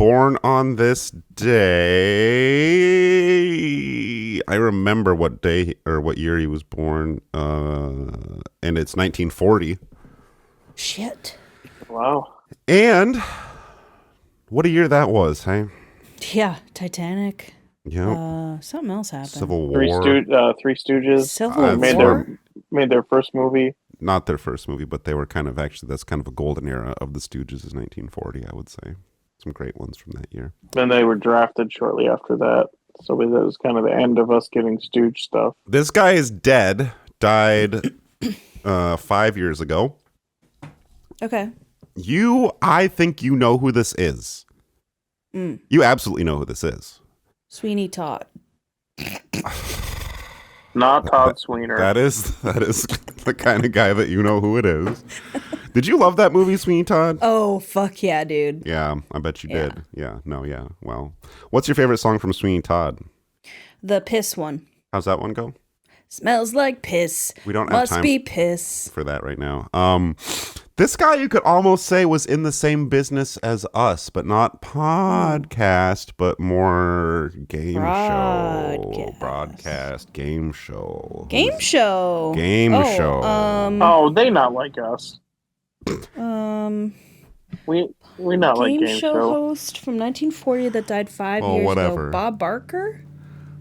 born on this day. I remember what day or what year he was born, and it's 1940. Shit. Wow. And what a year that was, hey? Yeah, Titanic. Yeah. Something else happened. Civil War. Three Stooges. Civil War? War? Made their first movie. Not their first movie, but they were kind of actually, that's kind of a golden era of the Stooges is 1940, I would say. Some great ones from that year. Then they were drafted shortly after that. So that was kind of the end of us getting Stooge stuff. This guy is dead. Died 5 years ago. Okay. I think you know who this is. You absolutely know who this is. Sweeney Todd. Not Todd Sweeney. That is the kind of guy that you know who it is. Did you love that movie, Sweeney Todd? Oh, fuck yeah, dude. Yeah, I bet you did. Yeah, no, yeah. Well, what's your favorite song from Sweeney Todd? The piss one. How's that one go? Smells like piss. We don't have Must time be piss. for that right now. This guy you could almost say was in the same business as us, but not podcast, but more game show. Broadcast, game show. Game show. Game show. They not like us. We not like game show host from 1940 that died 5 years ago. Bob Barker?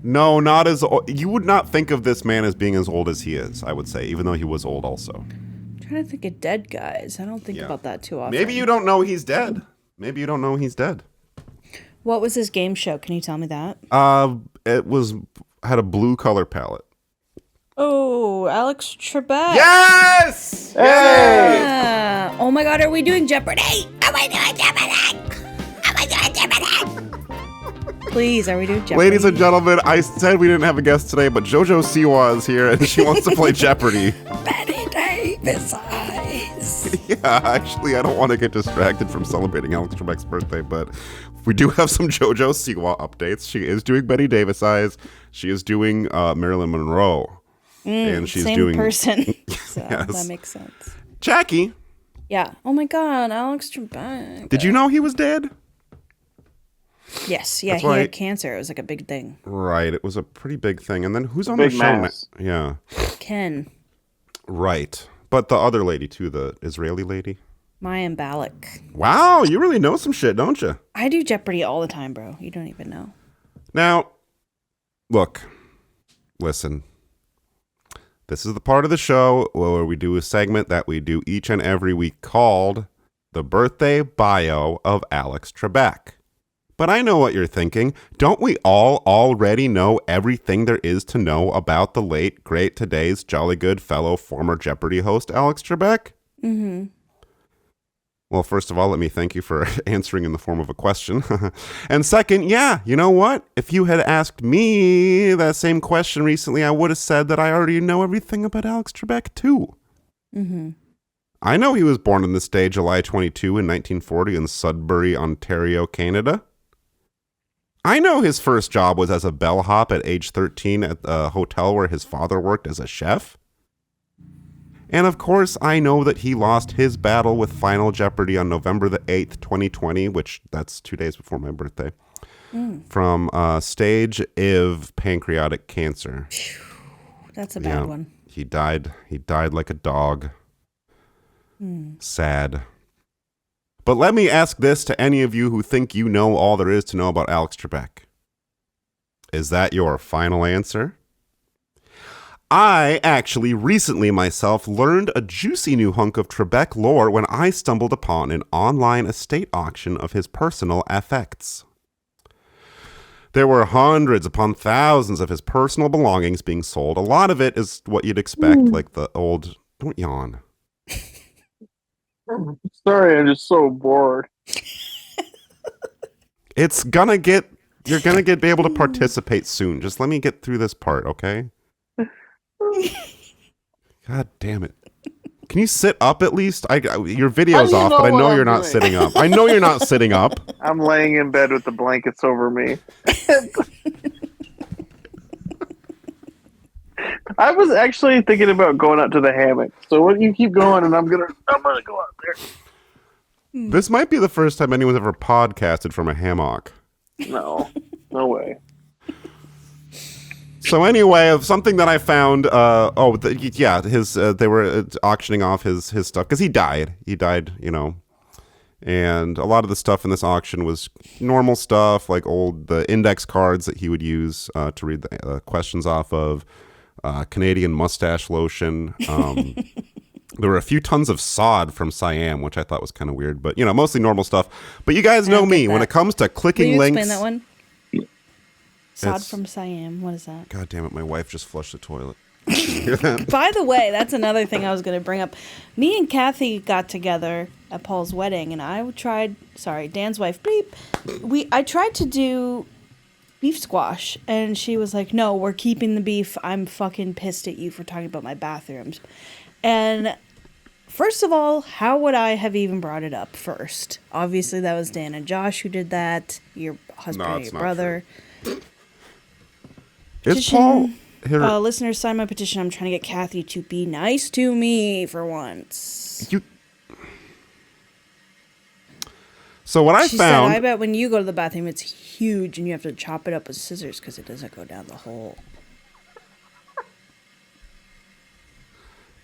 No, not as old. You would not think of this man as being as old as he is, I would say, even though he was old also. I'm trying to think of dead guys. I don't think about that too often. Maybe you don't know he's dead. What was his game show? Can you tell me that? It had a blue color palette. Oh, Alex Trebek. Yes! Hey! Yeah. Oh my God, are we doing Jeopardy? Am I doing Jeopardy? Please, are we doing Jeopardy? Ladies and gentlemen, I said we didn't have a guest today, but JoJo Siwa is here and she wants to play Jeopardy. Betty Davis eyes. Yeah, actually, I don't want to get distracted from celebrating Alex Trebek's birthday, but we do have some JoJo Siwa updates. She is doing Betty Davis eyes. She is doing Marilyn Monroe. And she's same doing person. So Yes. that makes sense. Jackie. Yeah. Oh my God, Alex Trebek. Did you know he was dead? Yes. Yeah, That's he why- had cancer. It was like a big thing. Right. It was a pretty big thing. And then who's on the big show? mass. Yeah. Ken. Right. But the other lady, too, the Israeli lady. Mayim Balak. Wow, you really know some shit, don't you? I do Jeopardy all the time, bro. You don't even know. Now, listen. This is the part of the show where we do a segment that we do each and every week called The Birthday Bio of Alex Trebek. But I know what you're thinking. Don't we all already know everything there is to know about the late, great, today's jolly good fellow former Jeopardy host, Alex Trebek? Mm-hmm. Well, first of all, let me thank you for answering in the form of a question. And second, yeah, you know what? If you had asked me that same question recently, I would have said that I already know everything about Alex Trebek, too. Mm-hmm. I know he was born on this day, July 22 in 1940 in Sudbury, Ontario, Canada. I know his first job was as a bellhop at age 13 at the hotel where his father worked as a chef. And of course, I know that he lost his battle with Final Jeopardy on November the 8th, 2020, which that's 2 days before my birthday, from stage IV pancreatic cancer. That's a bad one. He died like a dog. Sad. But let me ask this to any of you who think you know all there is to know about Alex Trebek. Is that your final answer? I actually recently myself learned a juicy new hunk of Trebek lore when I stumbled upon an online estate auction of his personal effects. There were hundreds upon thousands of his personal belongings being sold. A lot of it is what you'd expect, like the old... Don't yawn. Sorry, I'm just so bored. You're gonna be able to participate soon. Just let me get through this part, okay? God damn it. Can you sit up at least? Your video's off, but I know you're not sitting up. I know you're not sitting up. I'm laying in bed with the blankets over me. I was actually thinking about going out to the hammock. So when you keep going, and I'm gonna go out there. This might be the first time anyone's ever podcasted from a hammock. No way. So anyway, something that I found. They were auctioning off his stuff because he died. And a lot of the stuff in this auction was normal stuff, like the index cards that he would use to read the questions off of, Canadian mustache lotion. There were a few tons of sod from Siam, which I thought was kind of weird, but mostly normal stuff. But you guys know me when it comes to clicking links. Explain that one. Sod from Siam. What is that? God damn it! My wife just flushed the toilet. By the way, that's another thing I was going to bring up. Me and Kathy got together at Paul's wedding, and I tried. Sorry, Dan's wife. Beep. I tried to do beef squash, and she was like, "No, we're keeping the beef. I'm fucking pissed at you for talking about my bathrooms." And first of all, how would I have even brought it up first? Obviously, that was Dan and Josh who did that. Your husband and your brother. Is Paul here? Listeners, sign my petition. I'm trying to get Kathy to be nice to me for once. So what She found... said, I bet when you go to the bathroom, it's huge and you have to chop it up with scissors because it doesn't go down the hole.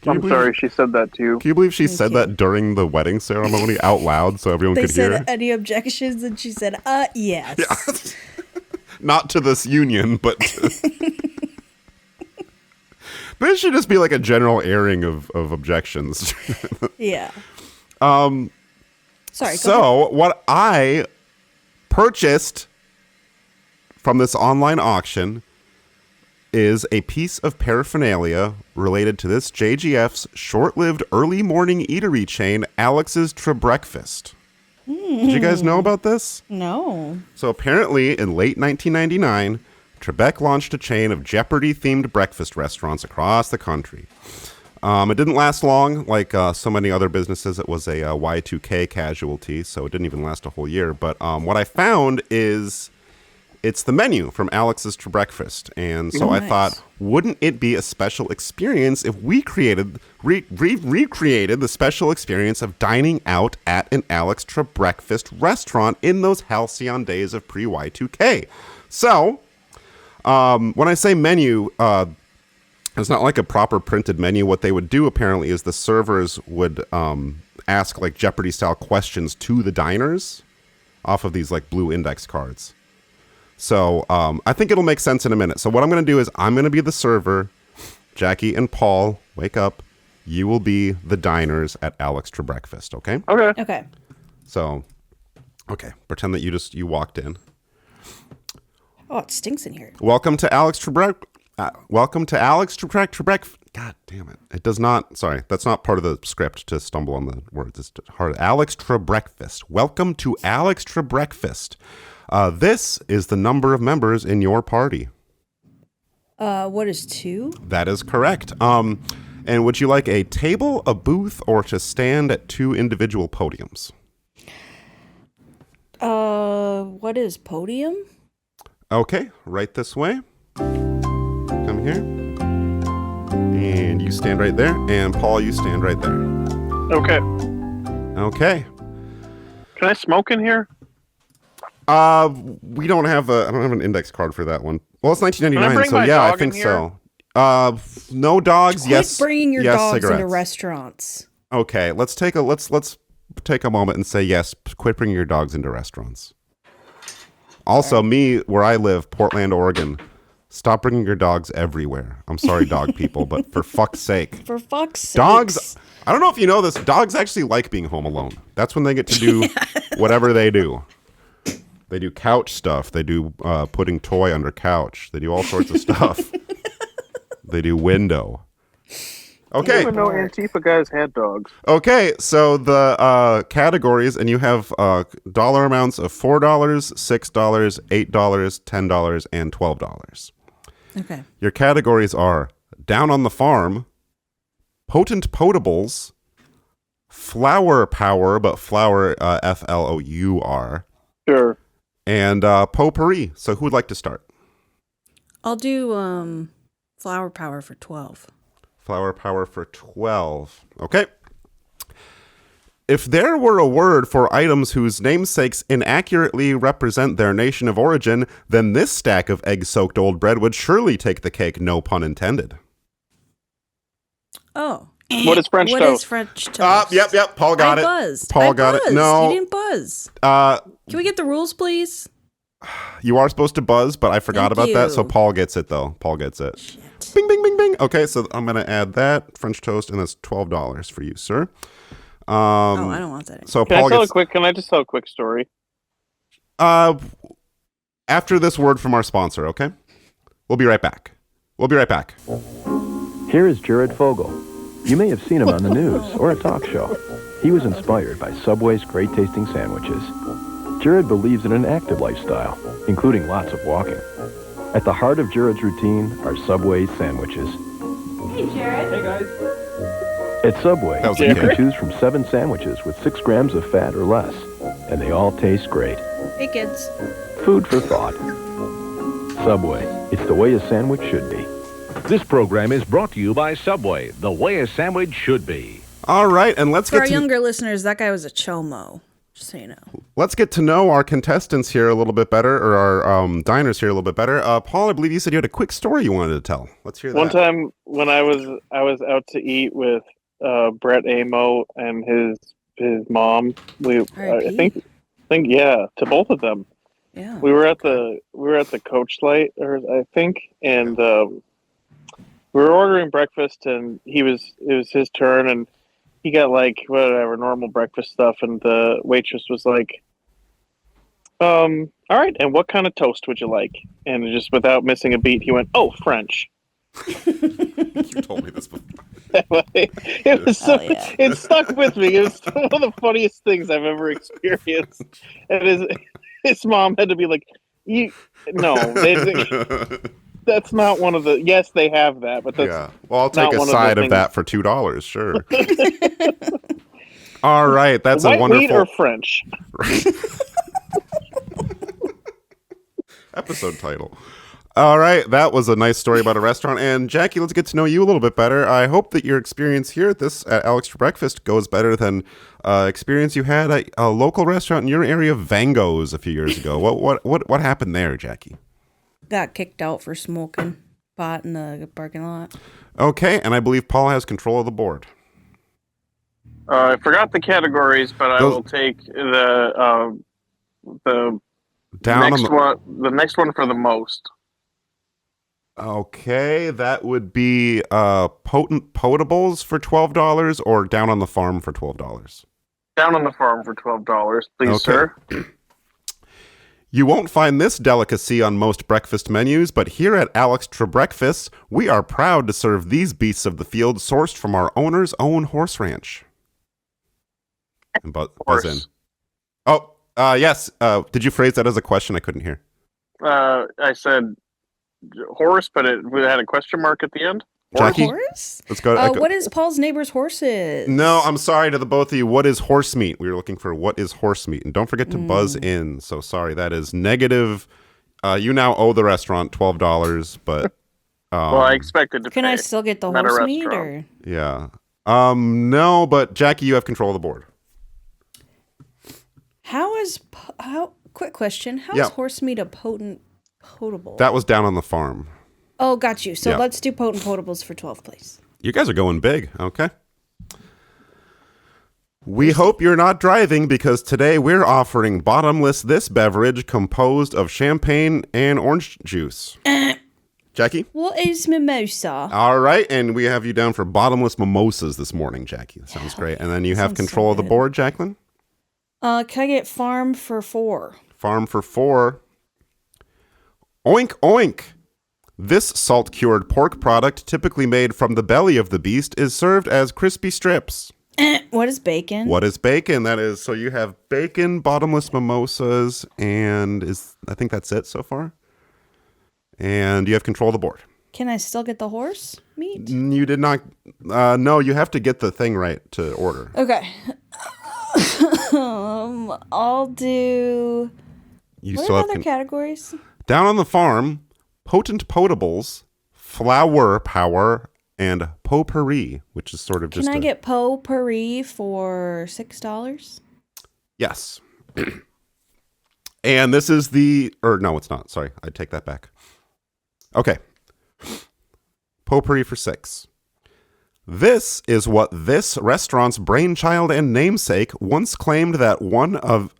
I'm sorry she said that too. Can you believe she said that during the wedding ceremony out loud so everyone could hear? They said, any objections? And she said, yes. Yeah. Not to this union, but... This should just be like a general airing of objections. Yeah. Sorry. So what I purchased from this online auction is a piece of paraphernalia related to this JGF's short-lived early morning eatery chain, Alex's Trebreakfast. Did you guys know about this? No. So apparently in late 1999, Trebek launched a chain of Jeopardy-themed breakfast restaurants across the country. It didn't last long. Like so many other businesses, it was a Y2K casualty, so it didn't even last a whole year. But what I found is it's the menu from Alex's Trebreakfast. And so I thought, wouldn't it be a special experience if we recreated the special experience of dining out at an Alex Trebreakfast restaurant in those halcyon days of pre-Y2K? So... when I say menu, it's not like a proper printed menu. What they would do apparently is the servers would ask like Jeopardy style questions to the diners off of these like blue index cards. So I think it'll make sense in a minute. So what I'm going to do is I'm going to be the server. Jackie and Paul, wake up. You will be the diners at Alex Trebreakfast. Okay. Okay. So, okay. Pretend that you walked in. Oh, it stinks in here. Welcome to Alex Trebek. Trebek. God damn it! It does not. Sorry, that's not part of the script to stumble on the words. It's hard. Alex Trebreakfast. Welcome to Alex Trebreakfast. This is the number of members in your party. What is 2? That is correct. And would you like a table, a booth, or to stand at 2 individual podiums? What is podium? Okay, right this way. Come here. And you stand right there. And Paul, you stand right there. Okay. Okay. Can I smoke in here? We don't have I don't have an index card for that one. Well, it's 1999, so yeah, I think so. No dogs. Quit bringing your dogs cigarettes. into restaurants. Okay, let's take a moment and say yes. Quit bringing your dogs into restaurants. Also, where I live, Portland, Oregon, stop bringing your dogs everywhere. I'm sorry, dog people, but for fuck's sake. For fuck's sake. Dogs, I don't know if you know this, dogs actually like being home alone. That's when they get to do whatever they do. They do couch stuff. They do putting toy under couch. They do all sorts of stuff. They do window. Okay. I didn't even know Antifa guys had dogs. Okay, so the categories, and you have dollar amounts of $4, $6, $8, $10, and $12. Okay. Your categories are Down on the Farm, Potent Potables, Flower Power, but Flower Flour, Sure. and Potpourri. So who would like to start? I'll do flower power for 12. Flower Power for 12. Okay. If there were a word for items whose namesakes inaccurately represent their nation of origin, then this stack of egg-soaked old bread would surely take the cake, no pun intended. Oh. What is French What toast? is French toast? Yep. Paul got I it. buzzed. Paul I got buzzed. it. No. You didn't buzz. Can we get the rules, please? You are supposed to buzz, but I forgot Thank about that, so you. Paul gets it, though. Paul gets it. Shit. Bing, bing, bing, bing. Okay, so I'm going to add that French toast, and that's $12 for you, sir. Oh, I don't want that. So Can Paul I tell gets... a quick? Can I just tell a quick story? After this word from our sponsor, okay? We'll be right back. Here is Jared Fogle. You may have seen him on the news or a talk show. He was inspired by Subway's great-tasting sandwiches. Jared believes in an active lifestyle, including lots of walking. At the heart of Jared's routine are Subway sandwiches. Hey, Jared. Hey guys. At Subway, That was a you kid. can choose from 7 sandwiches with 6 grams of fat or less, and they all taste great. Hey, kids. Food for thought. Subway, it's the way a sandwich should be. This program is brought to you by Subway, the way a sandwich should be. All right, and let's For get our to... younger listeners, that guy was a chomo. Just so you know. Let's get to know our contestants here a little bit better, or our diners here a little bit better. Paul, I believe you said you had a quick story you wanted to tell. Let's hear that. One time when I was out to eat with Brett Amo and his mom. I R.I.P.. think yeah, to both of them. Yeah. We were at the Coach Light, or I think, and we were ordering breakfast, and it was his turn, and he got like whatever normal breakfast stuff, and the waitress was like, all right, and what kind of toast would you like? And just without missing a beat, he went, "Oh, French." You told me this before. It was so, Hell yeah. it stuck with me. It was one of the funniest things I've ever experienced. And his mom had to be like, that's not one of the. Yes, they have that, but that's Yeah. Well, I'll take not a one of the side of things. that for $2, sure. All right, that's white a wonderful wheat or French. episode title. All right, that was a nice story about a restaurant. And Jackie, let's get to know you a little bit better. I hope that your experience here at Alex Trebreakfast goes better than experience you had at a local restaurant in your area, Vango's, a few years ago. What happened there, Jackie? Got kicked out for smoking pot in the parking lot. Okay, and I believe Paul has control of the board. I forgot the categories, but I Those- will take the Down next on the, one. The next one for the most. Okay, that would be potent potables for $12 or down on the farm for $12. Down on the farm for $12, please, Okay. sir. You won't find this delicacy on most breakfast menus, but here at Alex Trebreakfast, we are proud to serve these beasts of the field sourced from our owner's own horse ranch. And buzz in. Horse. Oh, yes. Did you phrase that as a question? I couldn't hear. I said horse, but it had a question mark at the end. Jackie, Horse? let's go. What is Paul's neighbor's horses? No, I'm sorry to the both of you. What is horse meat? We were looking for what is horse meat. And don't forget to buzz in. So sorry, that is negative. You now owe the restaurant $12, but... Well, I expected to Can pay. I still get the Not a horse meat? restaurant. Or Yeah. No, but Jackie, you have control of the board. quick question. How Yeah. is horse meat a potable? That was down on the farm. Oh, got you. So Yeah. let's do potent potables for 12, please. You guys are going big, okay? We hope you're not driving because today we're offering bottomless this beverage composed of champagne and orange juice. Jackie? What is mimosa? All right, and we have you down for bottomless mimosas this morning, Jackie. That sounds great. And then you have Sounds so control of the good. board, Jacqueline? Can I get farm for 4? Farm for 4. Oink, oink. This salt-cured pork product, typically made from the belly of the beast, is served as crispy strips. What is bacon? What is bacon? That is, so you have bacon, bottomless mimosas, and I think that's it so far. And you have control of the board. Can I still get the horse meat? You did not, no, you have to get the thing right to order. Okay. I'll do. You What still are have other categories? down on the farm, potent potables, flour power, and potpourri, which is sort of just. Can I get potpourri for $6? Yes. And this is no, it's not. Sorry, I take that back. Okay. Potpourri for $6. This is what this restaurant's brainchild and namesake once claimed that one of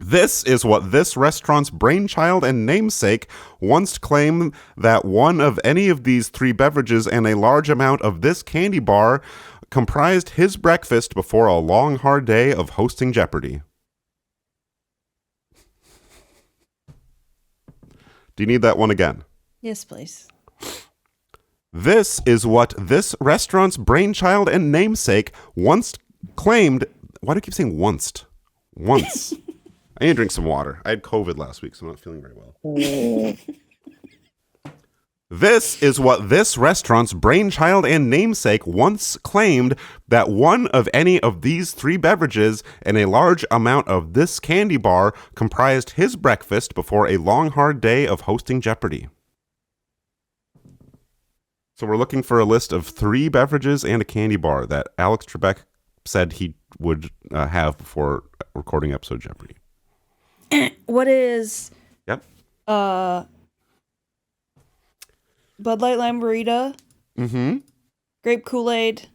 This is what this restaurant's brainchild and namesake once claimed that one of any of these 3 beverages and a large amount of this candy bar comprised his breakfast before a long, hard day of hosting Jeopardy. Do you need that one again? Yes, please. This is what this restaurant's brainchild and namesake once claimed. Why do I keep saying once? Once. I need to drink some water. I had COVID last week, so I'm not feeling very well. This is what this restaurant's brainchild and namesake once claimed that one of any of these 3 beverages and a large amount of this candy bar comprised his breakfast before a long, hard day of hosting Jeopardy. So we're looking for a list of 3 beverages and a candy bar that Alex Trebek said he would have before recording episode Jeopardy. What is Yep. Bud Light Lime Burrito, Mm-hmm. grape Kool-Aid,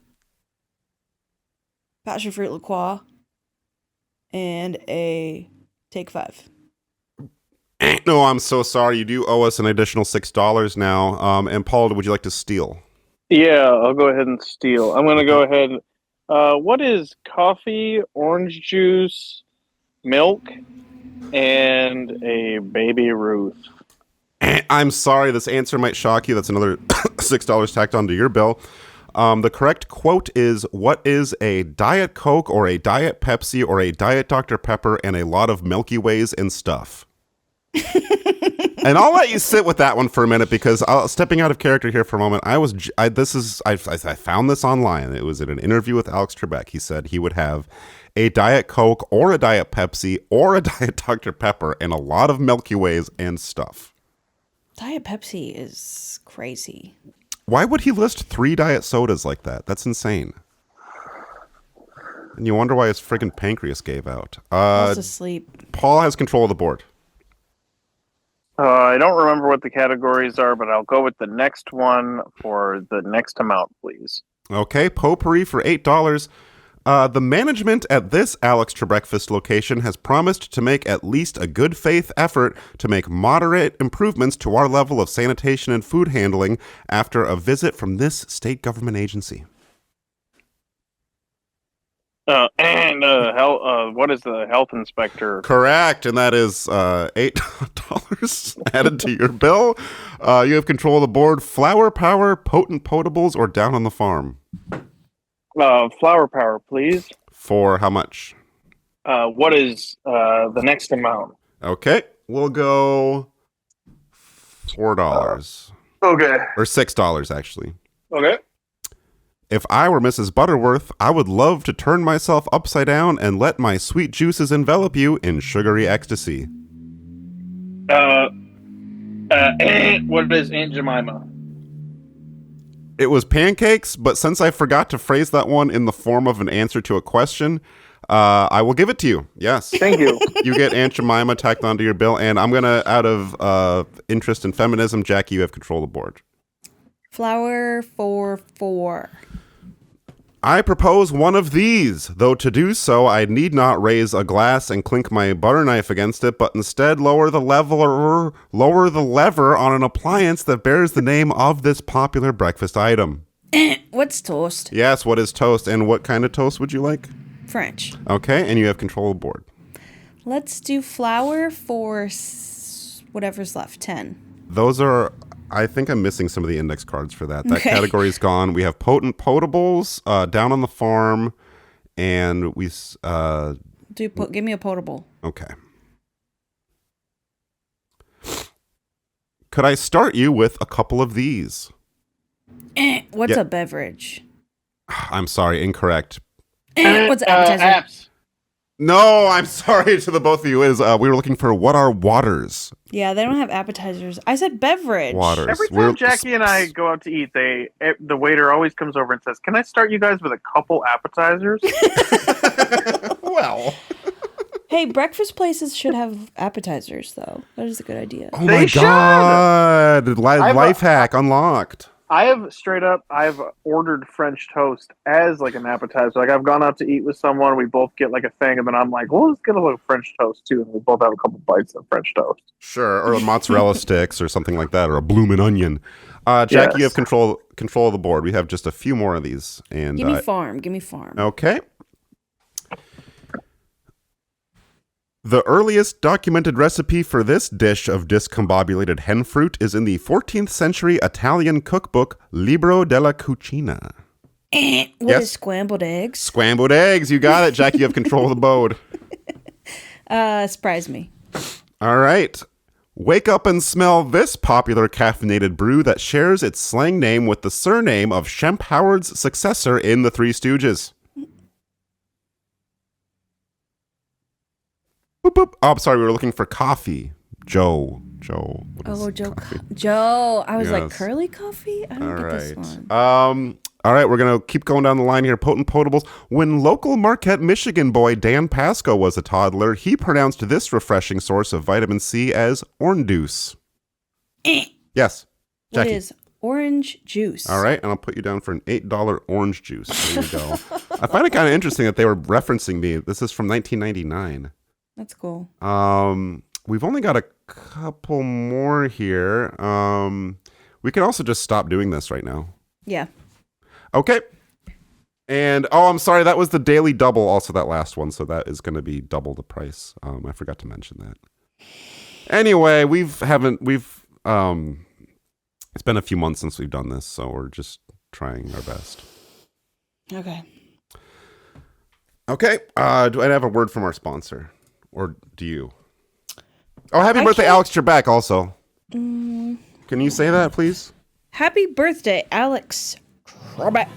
passion fruit liqueur, and a Take 5. No, I'm so sorry. You do owe us an additional $6 now. And Paul, would you like to steal? Yeah, I'll go ahead and steal. I'm going to go ahead. What is coffee, orange juice, milk, and a Baby Ruth? I'm sorry. This answer might shock you. That's another $6 tacked onto your bill. The correct quote is, what is a Diet Coke or a Diet Pepsi or a Diet Dr. Pepper and a lot of Milky Ways and stuff? And I'll let you sit with that one for a minute because stepping out of character here for a moment, I found this online. It was in an interview with Alex Trebek. He said he would have a Diet Coke or a Diet Pepsi or a Diet Dr. Pepper and a lot of Milky Ways and stuff. Diet Pepsi is crazy. Why would he list 3 diet sodas like that? That's insane. And you wonder why his friggin' pancreas gave out. Falls asleep. Paul has control of the board. I don't remember what the categories are, but I'll go with the next one for the next amount, please. Okay, potpourri for $8. The management at this Alex Trebreakfast location has promised to make at least a good faith effort to make moderate improvements to our level of sanitation and food handling after a visit from this state government agency. What is the health inspector? Correct, and that is $8 added to your bill. You have control of the board. Flower Power, Potent Potables, or Down on the Farm? Flower Power, please. For how much? What is the next amount? Okay, we'll go $4. Okay. Or $6, actually. Okay. If I were Mrs. Butterworth, I would love to turn myself upside down and let my sweet juices envelop you in sugary ecstasy. What is Aunt Jemima? It was pancakes, but since I forgot to phrase that one in the form of an answer to a question, I will give it to you. Yes. Thank you. You get Aunt Jemima tacked onto your bill, and I'm going to, out of interest in feminism, Jackie, you have control of the board. Flour for $4. I propose one of these, though to do so I need not raise a glass and clink my butter knife against it, but instead lower the lever on an appliance that bears the name of this popular breakfast item. What's toast? Yes, what is toast, and what kind of toast would you like? French. Okay, and you have control of the board. Let's do flour for whatever's left, 10. Those are... I think I'm missing some of the index cards for that. That category is gone. We have Potent Potables, Down on the Farm, and we... Give me a potable. Okay. Could I start you with a couple of these? What's a beverage? I'm sorry, incorrect. What's an appetizer? Apps. No, I'm sorry to the both of you. Is we were looking for what are waters? Yeah, they don't have appetizers. I said beverage. Waters. Every time Jackie and I go out to eat, the waiter always comes over and says, "Can I start you guys with a couple appetizers?" Well. Hey, breakfast places should have appetizers, though. That is a good idea. Oh my God! Life hack unlocked. I've ordered French toast as like an appetizer. Like I've gone out to eat with someone, we both get like a thing, and then I'm like, well, let's get a little French toast too, and we both have a couple bites of French toast. Sure, or mozzarella sticks or something like that, or a bloomin' onion. Jackie, you have control of the board. We have just a few more of these. And Give me farm. Okay. The earliest documented recipe for this dish of discombobulated hen fruit is in the 14th century Italian cookbook Libro della Cucina. What is scrambled eggs? Scrambled eggs, you got it. Jackie, you have control of the board. Surprise me. All right. Wake up and smell this popular caffeinated brew that shares its slang name with the surname of Shemp Howard's successor in The Three Stooges. Boop, boop. Oh, I'm sorry. We were looking for coffee. Joe. Oh, Joe. I was like, curly coffee? I don't get this one. All right. We're going to keep going down the line here. Potent Potables. When local Marquette, Michigan boy Dan Pasco was a toddler, he pronounced this refreshing source of vitamin C as orange. Yes. Jackie. What is orange juice? All right. And I'll put you down for an $8 orange juice. There you go. I find it kind of interesting that they were referencing me. This is from 1999. That's cool. We've only got a couple more here. We can also just stop doing this right now. Yeah. Okay. And, I'm sorry, that was the daily double, also that last one, so that is going to be double the price. I forgot to mention that. Anyway, it's been a few months since we've done this, so we're just trying our best. Okay. Okay. Do I have a word from our sponsor? Or do you? Oh, happy birthday, Alex Trebek, also. Can you say that, please? Happy birthday, Alex Trebek.